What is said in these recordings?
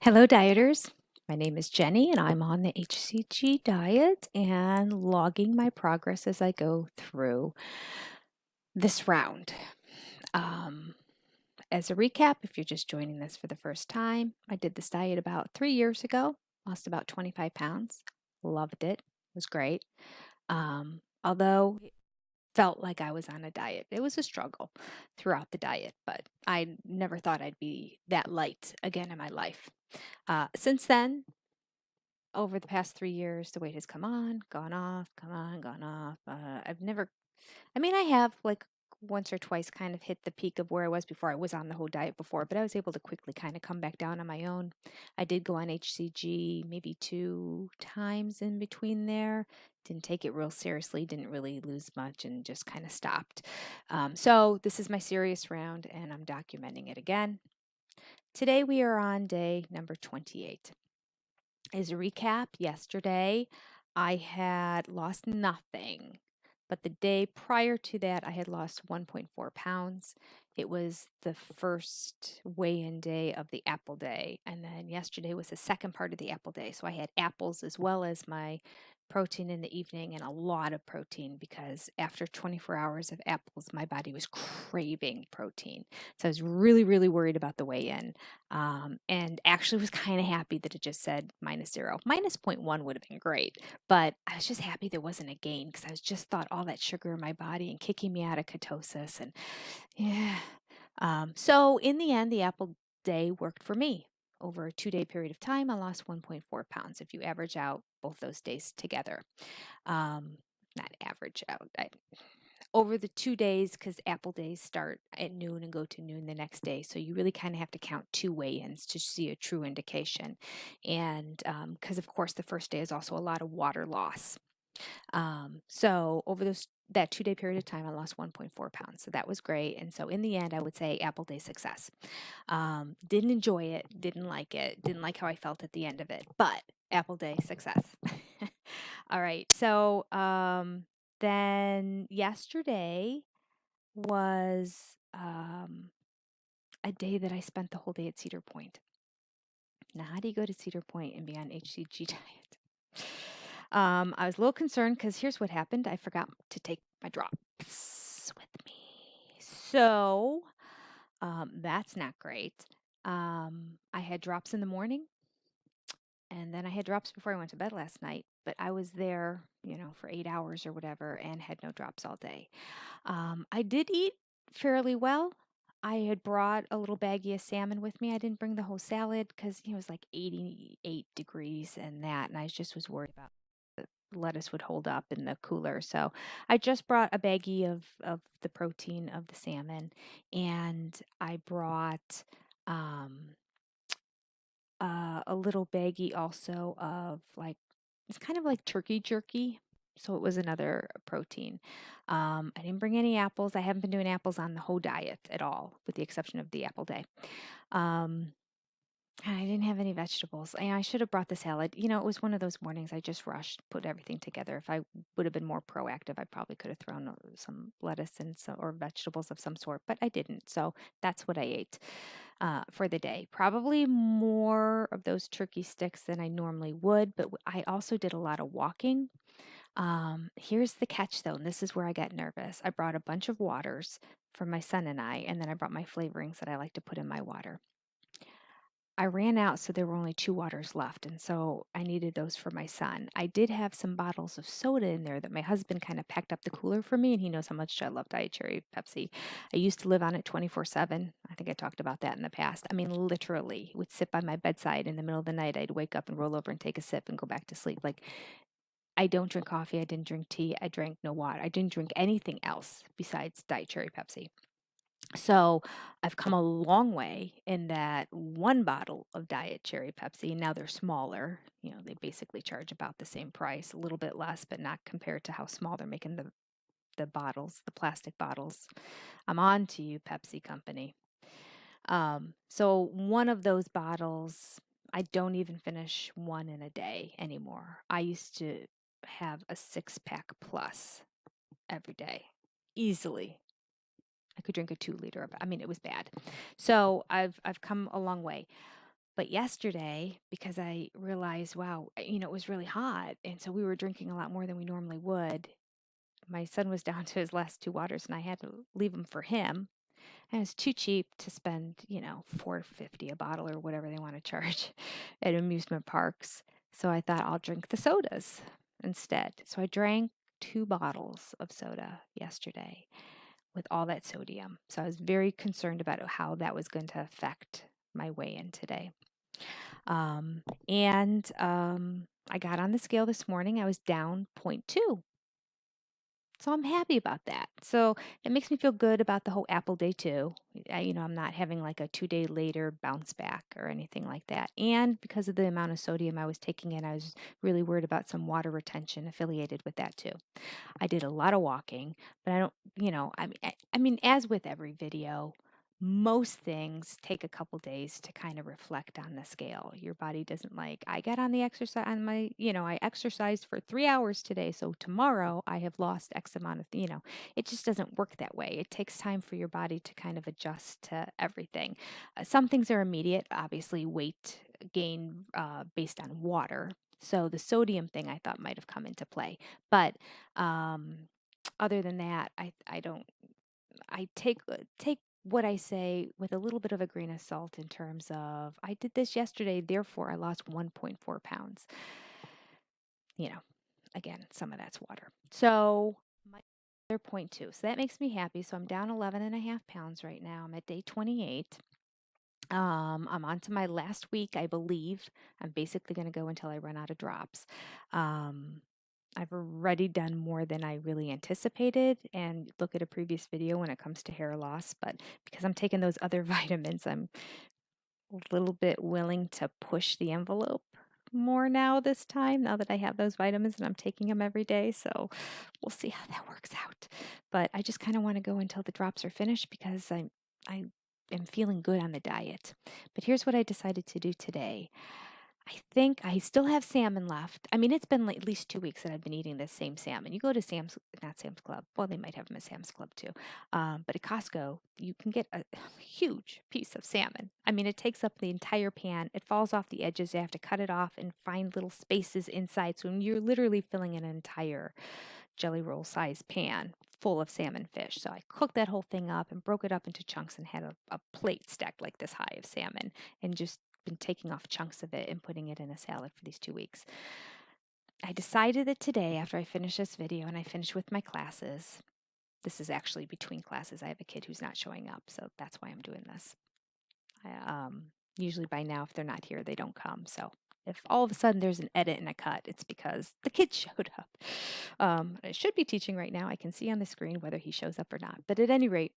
Hello, dieters. My name is Jenny, and I'm on the hCG diet and logging my progress as I go through this round. Um, as a recap, if you're just joining this for the first time, I did this diet about 3 years ago, lost about 25 pounds, loved it, was great. Although it felt like I was on a diet, it was a struggle throughout the diet, but I never thought I'd be that light again in my life. Since then, over the past 3 years, the weight has come on, gone off, come on, gone off. I have like once or twice kind of hit the peak of where I was before. I was on the whole diet before, but I was able to quickly kind of come back down on my own. I did go on hCG maybe 2 times in between there. Didn't take it real seriously, didn't really lose much, and just kind of stopped. So this is my serious round, and I'm documenting it again. Today we are on day number 28. As a recap, yesterday I had lost nothing, but the day prior to that, I had lost 1.4 pounds. It was the first weigh in day of the apple day, and then yesterday was the second part of the apple day. So I had apples as well as my protein in the evening, and a lot of protein because after 24 hours of apples, my body was craving protein. So I was really, really worried about the weigh in. And actually was kind of happy that it just said -0. -0.1 would have been great, but I was just happy there wasn't a gain because I was just thought all that sugar in my body and kicking me out of ketosis. And yeah. So in the end, the apple day worked for me. Over a 2-day period of time, I lost 1.4 pounds if you average out both those days together. Not average out. Over the 2 days, because apple days start at noon and go to noon the next day. So you really kind of have to count 2 weigh-ins to see a true indication. And because, of course, the first day is also a lot of water loss. So over that 2-day period of time, I lost 1.4 pounds. So that was great. And so in the end, I would say apple day success. Didn't enjoy it, didn't like it, didn't like how I felt at the end of it, but apple day success. All right. So then yesterday was a day that I spent the whole day at Cedar Point. Now, how do you go to Cedar Point and be on hCG diet? I was a little concerned because here's what happened. I forgot to take my drops with me. So that's not great. I had drops in the morning, and then I had drops before I went to bed last night, but I was there, for 8 hours or whatever and had no drops all day. I did eat fairly well. I had brought a little baggie of salmon with me. I didn't bring the whole salad because it was like 88 degrees and that, and I just was worried about the lettuce would hold up in the cooler. So I just brought a baggie of the protein of the salmon, and I brought um, a little baggie also of it's kind of like turkey jerky. So it was another protein. I didn't bring any apples. I haven't been doing apples on the whole diet at all, with the exception of the apple day. Um, I didn't have any vegetables. I should have brought the salad. It was one of those mornings I just rushed, put everything together. If I would have been more proactive, I probably could have thrown some lettuce and or vegetables of some sort, but I didn't. So that's what I ate for the day. Probably more of those turkey sticks than I normally would, but I also did a lot of walking. Here's the catch though, and this is where I got nervous. I brought a bunch of waters for my son and and then I brought my flavorings that I like to put in my water. I ran out, so there were only 2 waters left, and so I needed those for my son. I did have some bottles of soda in there that my husband kind of packed up the cooler for me, and he knows how much I love Diet Cherry Pepsi. I used to live on it 24/7. I think I talked about that in the past. I mean, literally, would sit by my bedside in the middle of the night. I'd wake up and roll over and take a sip and go back to sleep. Like, I don't drink coffee. I didn't drink tea. I drank no water. I didn't drink anything else besides Diet Cherry Pepsi. So I've come a long way in that one bottle of Diet Cherry Pepsi. Now they're smaller. They basically charge about the same price, a little bit less, but not compared to how small they're making the bottles, the plastic bottles. I'm on to you, Pepsi Company. So one of those bottles, I don't even finish one in a day anymore. I used to have a 6-pack plus every day, easily. I could drink a 2 liter of it. I mean, it was bad. So I've come a long way. But yesterday, because I realized, wow, it was really hot, and so we were drinking a lot more than we normally would. My son was down to his last two waters, and I had to leave them for him. And it's too cheap to spend, $4.50 a bottle or whatever they want to charge at amusement parks. So I thought I'll drink the sodas instead. So I drank 2 bottles of soda yesterday with all that sodium. So I was very concerned about how that was going to affect my weigh-in today. And I got on the scale this morning. I was down 0.2. So I'm happy about that. So it makes me feel good about the whole Apple Day too. I'm not having like a 2 day later bounce back or anything like that. And because of the amount of sodium I was taking in, I was really worried about some water retention affiliated with that too. I did a lot of walking, but I don't, I mean, as with every video, most things take a couple days to kind of reflect on the scale. Your body doesn't I got on the exercise on my, I exercised for 3 hours today. So tomorrow I have lost X amount it just doesn't work that way. It takes time for your body to kind of adjust to everything. Some things are immediate, obviously weight gain based on water. So the sodium thing I thought might have come into play. But other than that, I don't I take what I say with a little bit of a grain of salt in terms of I did this yesterday, therefore I lost 1.4 pounds. Again, some of that's water. So my other 0.2. So that makes me happy. So I'm down 11 and a half pounds right now. I'm at day 28. I'm on to my last week, I believe. I'm basically going to go until I run out of drops. Um, I've already done more than I really anticipated. And look at a previous video when it comes to hair loss. But because I'm taking those other vitamins, I'm a little bit willing to push the envelope more this time, now that I have those vitamins and I'm taking them every day. So we'll see how that works out. But I just kind of want to go until the drops are finished because I am feeling good on the diet. But here's what I decided to do today. I think I still have salmon left. I mean, it's been like at least 2 weeks that I've been eating this same salmon. You go to not Sam's Club. Well, they might have them at Sam's Club too. But at Costco, you can get a huge piece of salmon. I mean, it takes up the entire pan. It falls off the edges. You have to cut it off and find little spaces inside. So you're literally filling an entire jelly roll sized pan full of salmon fish. So I cooked that whole thing up and broke it up into chunks and had a plate stacked like this high of salmon and just been taking off chunks of it and putting it in a salad for these 2 weeks. I decided that today, after I finish this video and I finish with my classes, this is actually between classes. I have a kid who's not showing up, so that's why I'm doing this. Usually by now, if they're not here, they don't come. So if all of a sudden there's an edit and a cut, it's because the kid showed up. I should be teaching right now. I can see on the screen whether he shows up or not. But at any rate,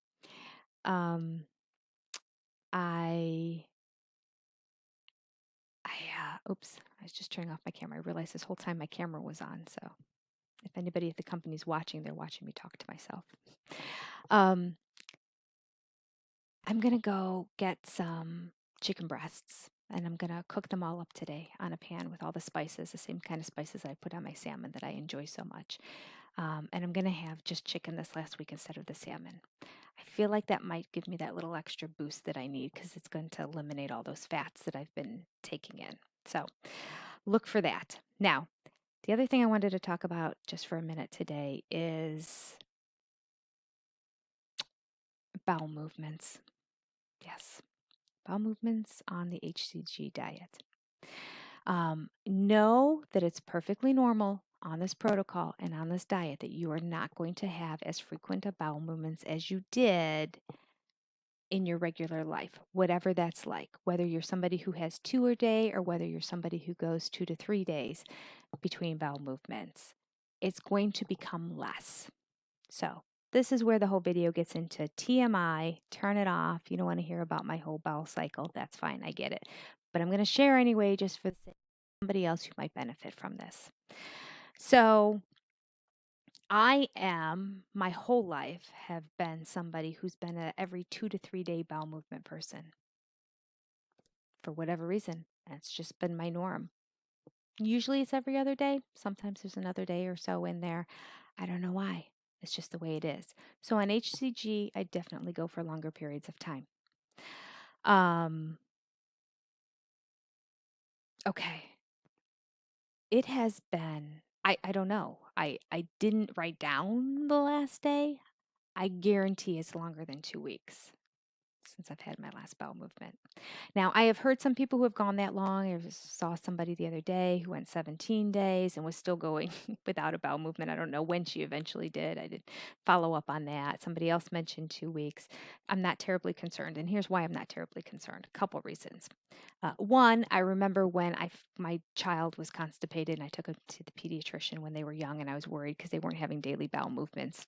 oops, I was just turning off my camera. I realized this whole time my camera was on. So if anybody at the company's watching, they're watching me talk to myself. I'm going to go get some chicken breasts and I'm going to cook them all up today on a pan with all the spices, the same kind of spices I put on my salmon that I enjoy so much. And I'm going to have just chicken this last week instead of the salmon. I feel like that might give me that little extra boost that I need because it's going to eliminate all those fats that I've been taking in. So look for that. Now, the other thing I wanted to talk about just for a minute today is bowel movements. Yes, bowel movements on the hCG diet. Know that it's perfectly normal on this protocol and on this diet that you are not going to have as frequent a bowel movements as you did in your regular life, whatever that's like, whether you're somebody who has 2 a day or whether you're somebody who goes 2 to 3 days between bowel movements, it's going to become less. So this is where the whole video gets into TMI, turn it off. You don't want to hear about my whole bowel cycle. That's fine. I get it. But I'm going to share anyway, just for the sake of somebody else who might benefit from this. So I am, my whole life, have been somebody who's been a every 2 to 3 day bowel movement person for whatever reason. That's just been my norm. Usually it's every other day. Sometimes there's another day or so in there. I don't know why. It's just the way it is. So on hCG, I definitely go for longer periods of time. Okay. It has been, I don't know. I didn't write down the last day. I guarantee it's longer than 2 weeks since I've had my last bowel movement. Now, I have heard some people who have gone that long. I saw somebody the other day who went 17 days and was still going without a bowel movement. I don't know when she eventually did. I did follow up on that. Somebody else mentioned 2 weeks. I'm not terribly concerned. And here's why I'm not terribly concerned. A couple reasons. One, I remember when my child was constipated and I took him to the pediatrician when they were young and I was worried because they weren't having daily bowel movements.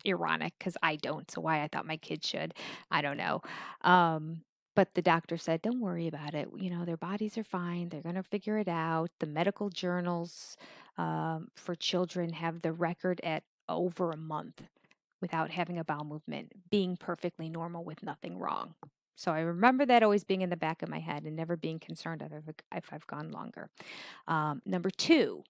Ironic because I don't. So why I thought my kids should, I don't know. Um, but the doctor said, don't worry about it. You know, their bodies are fine. They're going to figure it out. The medical journals for children have the record at over a month without having a bowel movement, being perfectly normal with nothing wrong. So I remember that always being in the back of my head and never being concerned if I've gone longer. Number two,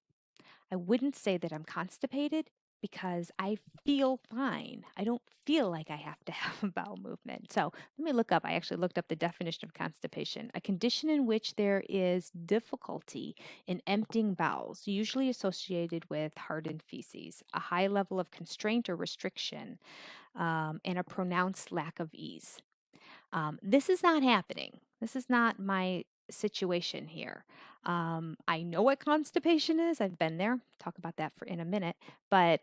I wouldn't say that I'm constipated because I feel fine. I don't feel like I have to have a bowel movement. So let me look up. I actually looked up the definition of constipation, a condition in which there is difficulty in emptying bowels, usually associated with hardened feces, a high level of constraint or restriction, and a pronounced lack of ease. This is not happening. This is not my situation here. I know what constipation is. I've been there. Talk about that for in a minute, but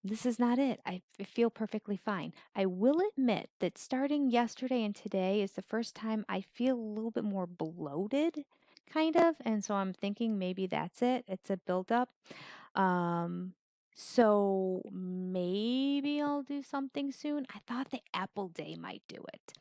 this is not it. I feel perfectly fine. I will admit that starting yesterday and today is the first time I feel a little bit more bloated, kind of, and so I'm thinking maybe that's it. It's a buildup. Um, so maybe I'll do something soon. I thought the apple day might do it.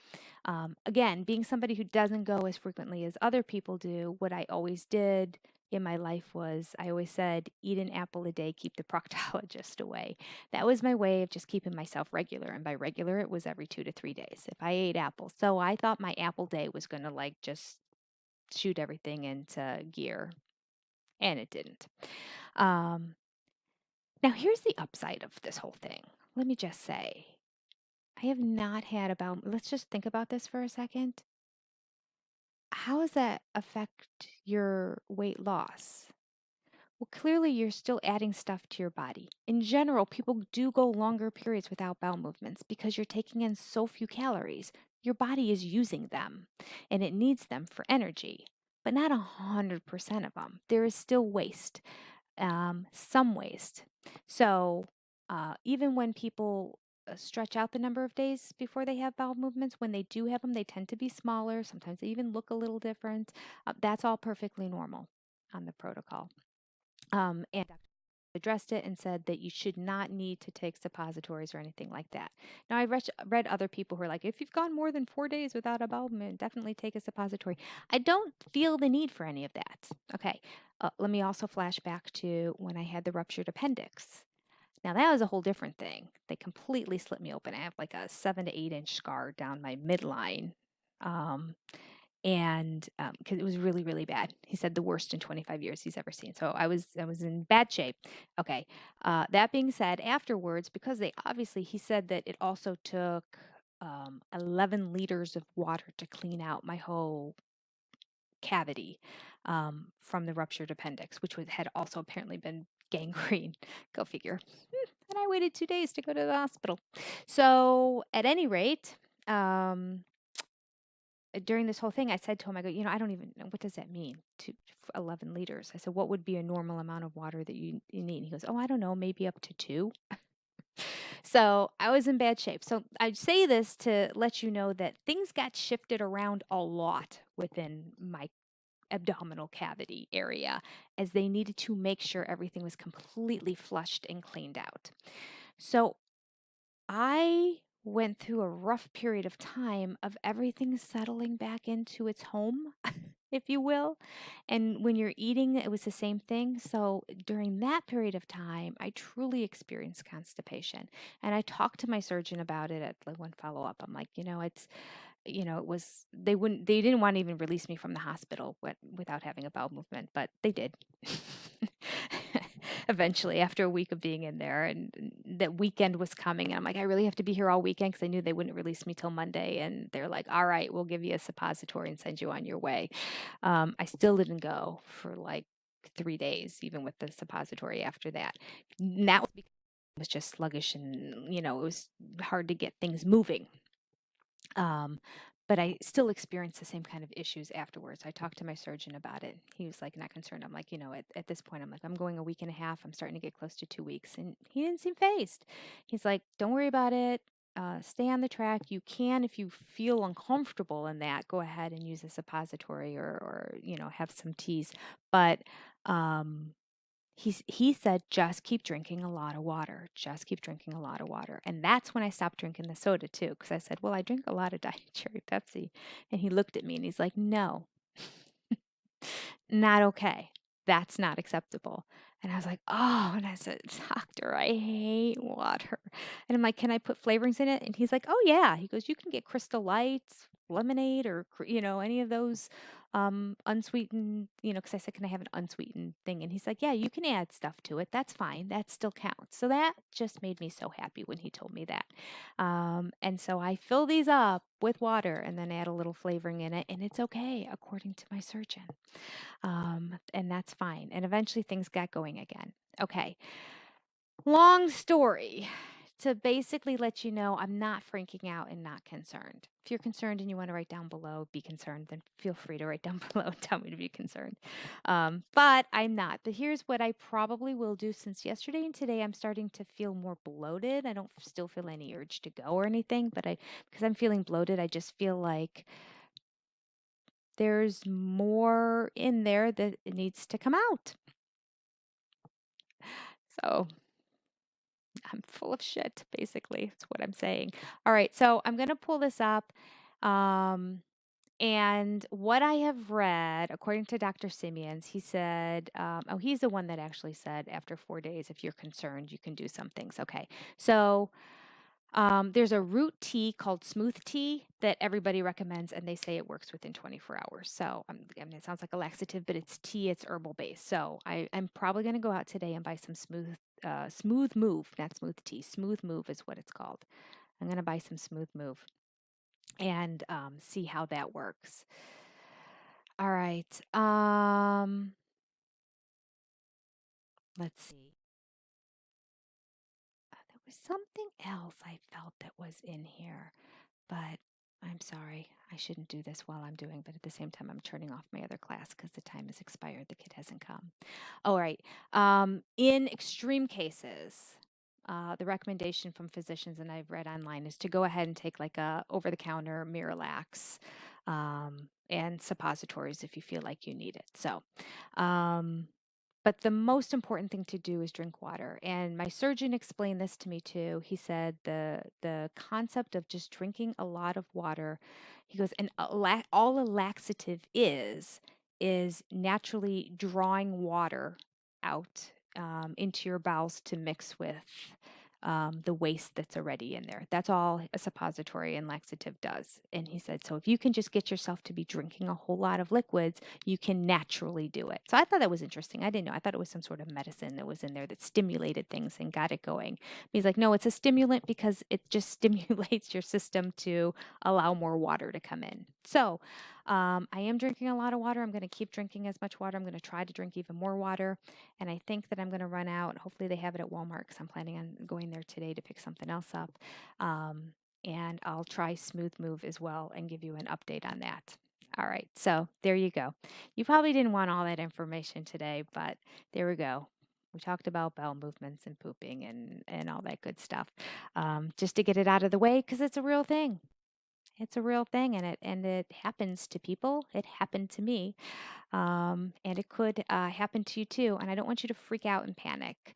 Again, being somebody who doesn't go as frequently as other people do, what I always did in my life was I always said, eat an apple a day, keep the proctologist away. That was my way of just keeping myself regular. And by regular, it was every 2 to 3 days if I ate apples. So I thought my apple day was going to like just shoot everything into gear, and it didn't. Um, Now, here's the upside of this whole thing. Let me just say, I have not had about, let's just think about this for a second. How does that affect your weight loss? Well, clearly, you're still adding stuff to your body. In general, people do go longer periods without bowel movements because you're taking in so few calories. Your body is using them and it needs them for energy, but not 100% of them. There is still waste. Some waste. So even when people stretch out the number of days before they have bowel movements, when they do have them, they tend to be smaller. Sometimes they even look a little different. That's all perfectly normal on the protocol. And Dr. addressed it and said that you should not need to take suppositories or anything like that. Now, I read other people who are like, if you've gone more than 4 days without a bowel movement, definitely take a suppository. I don't feel the need for any of that. Okay, let me also flash back to when I had the ruptured appendix. Now, that was a whole different thing. They completely slit me open. I have like a 7 to 8 inch scar down my midline. Um, and because it was really really bad. He said the worst in 25 years he's ever seen. So I was in bad shape. Okay. That being said, afterwards, because they obviously, he said that it also took 11 liters of water to clean out my whole cavity from the ruptured appendix, which had also apparently been gangrene. Go figure. And I waited 2 days to go to the hospital. So at any rate, during this whole thing, I said to him, I go, I don't even know, what does that mean? 11 liters. I said, what would be a normal amount of water that you need? And he goes, oh, I don't know, maybe up to 2. So I was in bad shape. So I say this to let you know that things got shifted around a lot within my abdominal cavity area as they needed to make sure everything was completely flushed and cleaned out. So I went through a rough period of time of everything settling back into its home, if you will. And when you're eating, it was the same thing. So during that period of time, I truly experienced constipation. And I talked to my surgeon about it at like one follow up. I'm like, it's they didn't want to even release me from the hospital without having a bowel movement, but they did. Eventually, after a week of being in there, and that weekend was coming, and I'm like, I really have to be here all weekend because I knew they wouldn't release me till Monday, and they're like, all right, we'll give you a suppository and send you on your way. I still didn't go for like 3 days, even with the suppository after that. And that was because I was just sluggish, and it was hard to get things moving. But I still experienced the same kind of issues afterwards. I talked to my surgeon about it. He was like, not concerned. I'm like, at this point, I'm like, I'm going a week and a half. I'm starting to get close to 2 weeks. And he didn't seem phased. He's like, don't worry about it. Stay on the track. You can, if you feel uncomfortable in that, go ahead and use a suppository or have some teas. But he said, just keep drinking a lot of water. Just keep drinking a lot of water. And that's when I stopped drinking the soda too, because I said, well, I drink a lot of Diet Cherry Pepsi. And he looked at me and he's like, no, not okay. That's not acceptable. And I was like, oh, and I said, doctor, I hate water. And I'm like, can I put flavorings in it? And he's like, oh yeah. He goes, you can get Crystal Lights, lemonade, or, any of those unsweetened, because I said, can I have an unsweetened thing? And he's like, yeah, you can add stuff to it. That's fine. That still counts. So that just made me so happy when he told me that. And so I fill these up with water and then add a little flavoring in it, and it's okay, according to my surgeon. And that's fine. And eventually things got going again. Okay. Long story to basically let you know I'm not freaking out and not concerned. If you're concerned and you want to write down below, be concerned, then feel free to write down below and tell me to be concerned. But I'm not. But here's what I probably will do, since yesterday and today I'm starting to feel more bloated. I don't still feel any urge to go or anything, but because I'm feeling bloated, I just feel like there's more in there that it needs to come out. So I'm full of shit, basically. That's what I'm saying. All right, so I'm going to pull this up. And what I have read, according to Dr. Simeons, he said, he's the one that actually said after 4 days, if you're concerned, you can do some things. Okay, so there's a root tea called smooth tea that everybody recommends, and they say it works within 24 hours. So, it sounds like a laxative, but it's tea, it's herbal based. So, I'm probably going to go out today and buy some Smooth Move, not smooth tea. Smooth Move is what it's called. I'm going to buy some Smooth Move and see how that works. All right. Let's see. There was something else I felt that was in here, but I'm sorry. I shouldn't do this while I'm doing, but at the same time, I'm turning off my other class because the time has expired. The kid hasn't come. All right. In extreme cases, the recommendation from physicians, and I've read online, is to go ahead and take like a over-the-counter Miralax and suppositories if you feel like you need it. So, but the most important thing to do is drink water. And my surgeon explained this to me too. He said the concept of just drinking a lot of water, he goes, and all a laxative is naturally drawing water out into your bowels to mix with the waste that's already in there. That's all a suppository and laxative does. And he said, so if you can just get yourself to be drinking a whole lot of liquids, you can naturally do it. So I thought that was interesting. I didn't know. I thought it was some sort of medicine that was in there that stimulated things and got it going. He's like, no, it's a stimulant because it just stimulates your system to allow more water to come in. So I am drinking a lot of water. I'm going to keep drinking as much water. I'm going to try to drink even more water. And I think that I'm going to run out. Hopefully they have it at Walmart because I'm planning on going there today to pick something else up. And I'll try Smooth Move as well and give you an update on that. All right, so there you go. You probably didn't want all that information today, but there we go. We talked about bowel movements and pooping and all that good stuff, just to get it out of the way because it's a real thing. It's a real thing, and it happens to people. It happened to me, and it could happen to you too. And I don't want you to freak out and panic.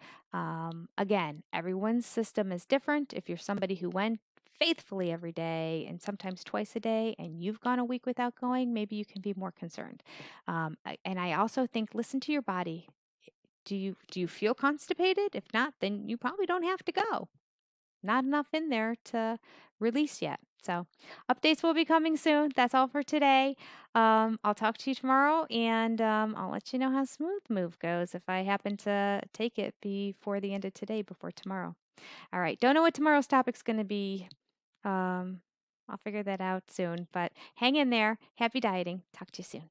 Again, everyone's system is different. If you're somebody who went faithfully every day and sometimes twice a day, and you've gone a week without going, maybe you can be more concerned. And I also think, listen to your body. Do you feel constipated? If not, then you probably don't have to go. Not enough in there to release yet. So updates will be coming soon. That's all for today. I'll talk to you tomorrow, and I'll let you know how Smooth Move goes if I happen to take it before the end of today, before tomorrow. All right. Don't know what tomorrow's topic's going to be. I'll figure that out soon, but hang in there. Happy dieting. Talk to you soon.